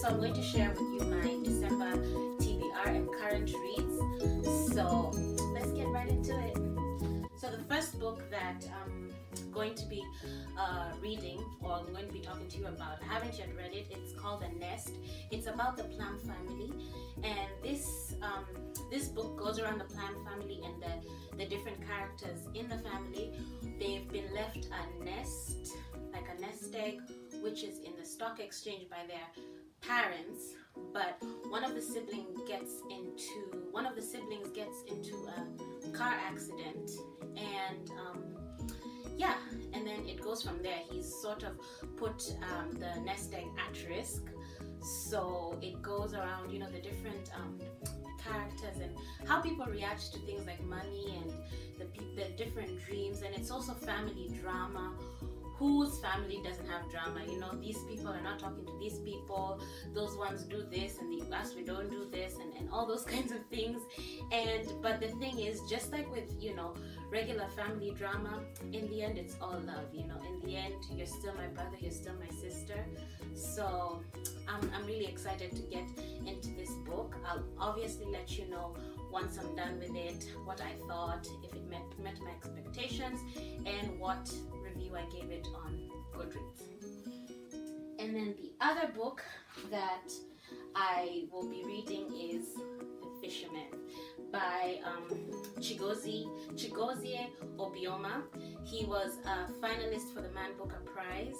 So I'm going to share with you my December TBR and current reads. So let's get right into it. So the first book that I'm going to be reading, or I'm going to be talking to you about, I haven't yet read it. It's called The Nest. It's about the Plum family, and this book goes around the Plum family and the different characters in the family. They've been left a nest, like a nest egg, which is in the stock exchange by their parents, but one of the siblings gets into a car accident, and and then it goes from there. He's sort of put the nest egg at risk, so it goes around, the different characters and how people react to things like money and the different dreams. And it's also family drama. Whose family doesn't have drama? These people are not talking to these people, those ones do this and we don't do this, and all those kinds of things. But the thing is, just like with regular family drama, in the end it's all love. In the end, you're still my brother, you're still my sister. So I'm really excited to get into this book. I'll obviously let you know once I'm done with it what I thought, if it met my expectations, and what review I gave it on Goodreads. And then the other book that I will be reading is The Fisherman by Chigozie Obioma. He was a finalist for the Man Booker Prize.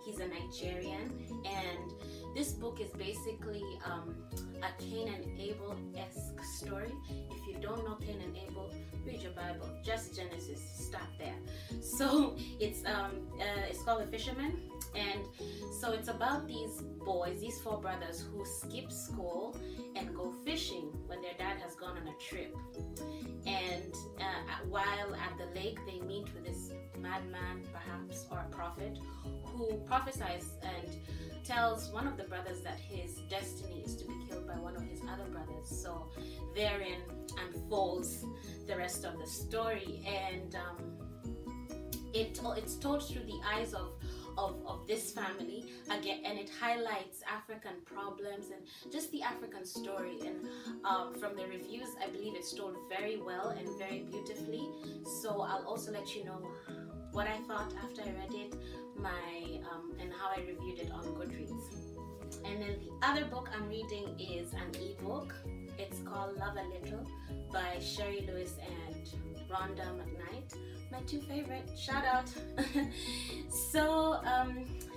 He's a Nigerian, and this book is basically a Cain and Abel-esque story. If you don't know Cain and Abel, read your Bible, just Genesis, start there. So it's called The Fisherman, and so it's about these boys, these four brothers, who skip school and go fishing when their dad has gone on a trip. And while at the lake, they meet with this madman, perhaps, or a prophet, who prophesies and tells one of the brothers that his destiny is to be killed by one of his other brothers. So therein unfolds the rest of the story, and it's told through the eyes of this family again, and it highlights African problems and just the African story. And from the reviews, I believe it's told very well and very beautifully. So I'll also let you know what I thought after I read it, and how I reviewed it on Goodreads. And then the other book I'm reading is an ebook. It's called Love a Little by Sherry Lewis and Rhonda McKnight, my two favorite. Shout out. So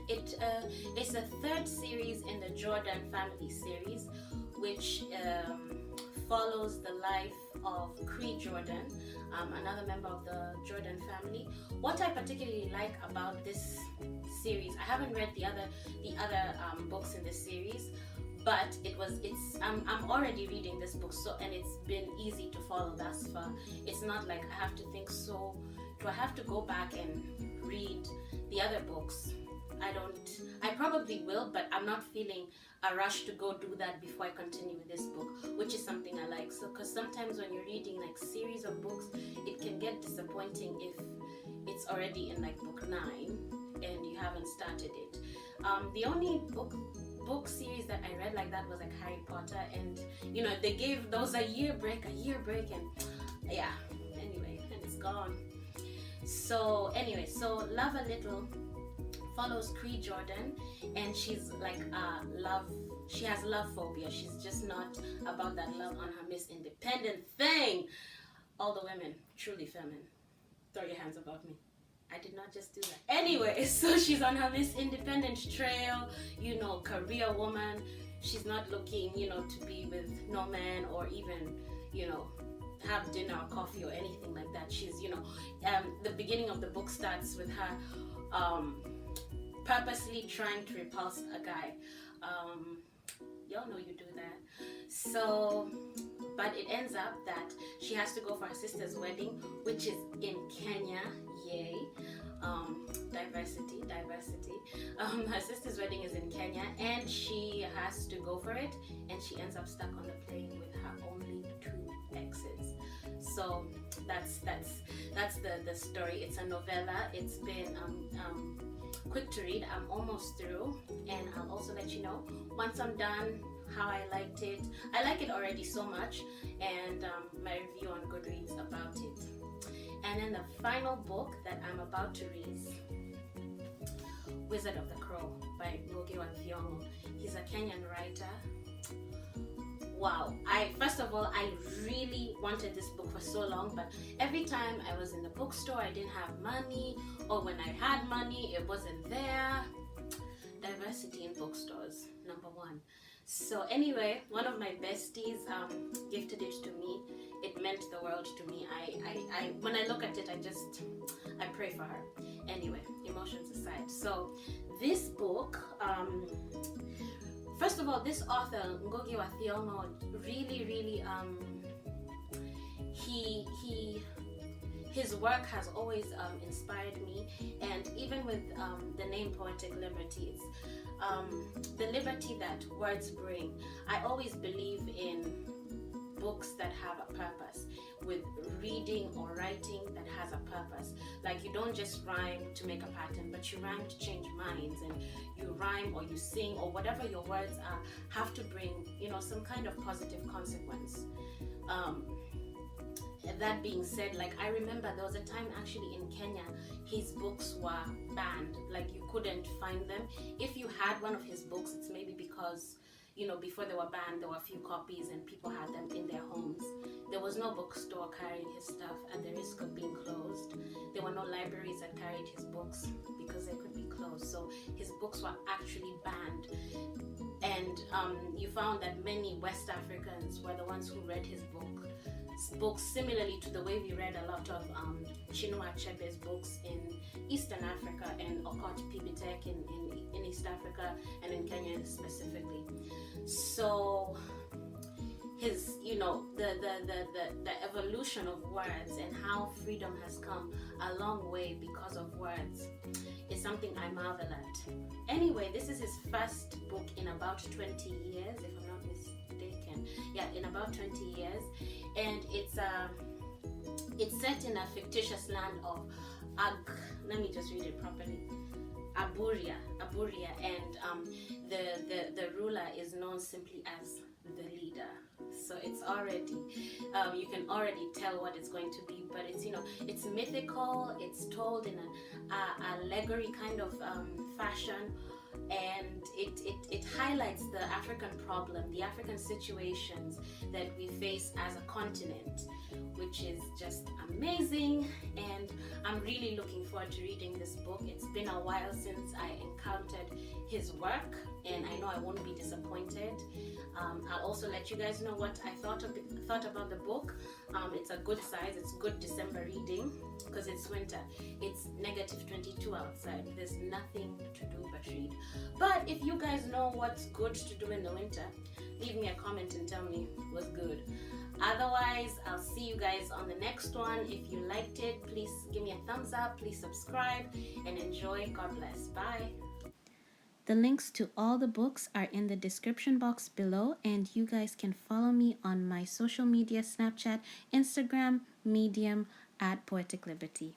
it's a third series in the Jordan family series, which follows the life of Cree Jordan, another member of the Jordan family. What I particularly like about this series, I haven't read the other books in this series, but I'm already reading this book, and it's been easy to follow thus far. It's not like I have to think, so do I have to go back and read the other books? I probably will, but I'm not feeling a rush to go do that before I continue with this book, which is something I like. So, because sometimes when you're reading like series of books, it can get disappointing if it's already in like book 9 and you haven't started it. The only book series that I read like that was like Harry Potter, and they gave those a year break, and yeah, anyway, and it's gone. So anyway, so Love a Little follows Cree Jordan, and she's like she has love phobia. She's just not about that love on her Miss Independent thing. All the women, truly feminine. Throw your hands above me. I did not just do that. Anyway, so she's on her Miss Independent trail, career woman. She's not looking, to be with no man or even, have dinner or coffee or anything like that. She's, the beginning of the book starts with her purposely trying to repulse a guy. Y'all know you do that. So, but it ends up that she has to go for her sister's wedding, which is in Kenya. Yay. Diversity. Her sister's wedding is in Kenya, and she has to go for it, and she ends up stuck on the plane with her only 2 exes. So that's the story. It's a novella. It's been quick to read. I'm almost through, and I'll also let you know once I'm done how I liked it. I like it already so much, and my review on Goodreads about it. And then the final book that I'm about to read is Wizard of the Crow by Ngugi wa Thiong'o. He's a Kenyan writer. Wow, first of all, I really wanted this book for so long, but every time I was in the bookstore, I didn't have money, or when I had money, it wasn't there. Diversity in bookstores, number one. So anyway, one of my besties gifted it to me. It meant the world to me. I when I look at it, I pray for her. Anyway, emotions aside. So this book, first of all, this author Ngugi wa Thiong'o really his work has always inspired me, and even with the name Poetic Liberties, the liberty that words bring. I always believe in books that have a purpose, with reading or writing that has a purpose. Like, you don't just rhyme to make a pattern, but you rhyme to change minds, and you rhyme or you sing or whatever your words are have to bring, some kind of positive consequence. That being said, like, I remember there was a time actually in Kenya, his books were banned. Like, you couldn't find them. If you had one of his books, it's maybe because, before they were banned, there were a few copies and people had them in their homes. There was no bookstore carrying his stuff at the risk of being closed. There were no libraries that carried his books because they could be closed. So his books were actually banned. And you found that many West Africans were the ones who read his books similarly to the way we read a lot of Chinua Achebe's books in Eastern Africa, and Okot Pibitek in East Africa and in Kenya specifically. So his, the evolution of words and how freedom has come a long way because of words is something I marvel at. Anyway, this is his first book in about 20 years, if I'm not mistaken. Yeah, in about 20 years. And it's set in a fictitious land of let me just read it properly. Aburia, and the ruler is known simply as the leader. So it's already, you can already tell what it's going to be, but it's mythical. It's told in an allegory kind of fashion, and it highlights the African problem, the African situations that we face as a continent, which is just amazing. And I'm really looking forward to reading this book. It's been a while since I encountered his work, and I know I won't be disappointed. I'll also let you guys know what I thought about the book. It's a good size. It's good December reading because it's winter. It's -22 outside. There's nothing to do but read. But if you guys know what's good to do in the winter, leave me a comment and tell me what's good. Otherwise, I'll see you guys on the next one. If you liked it, please give me a thumbs up, please subscribe, and enjoy. God bless. Bye. The links to all the books are in the description box below, and you guys can follow me on my social media, Snapchat, Instagram, Medium, @Poetic Liberty.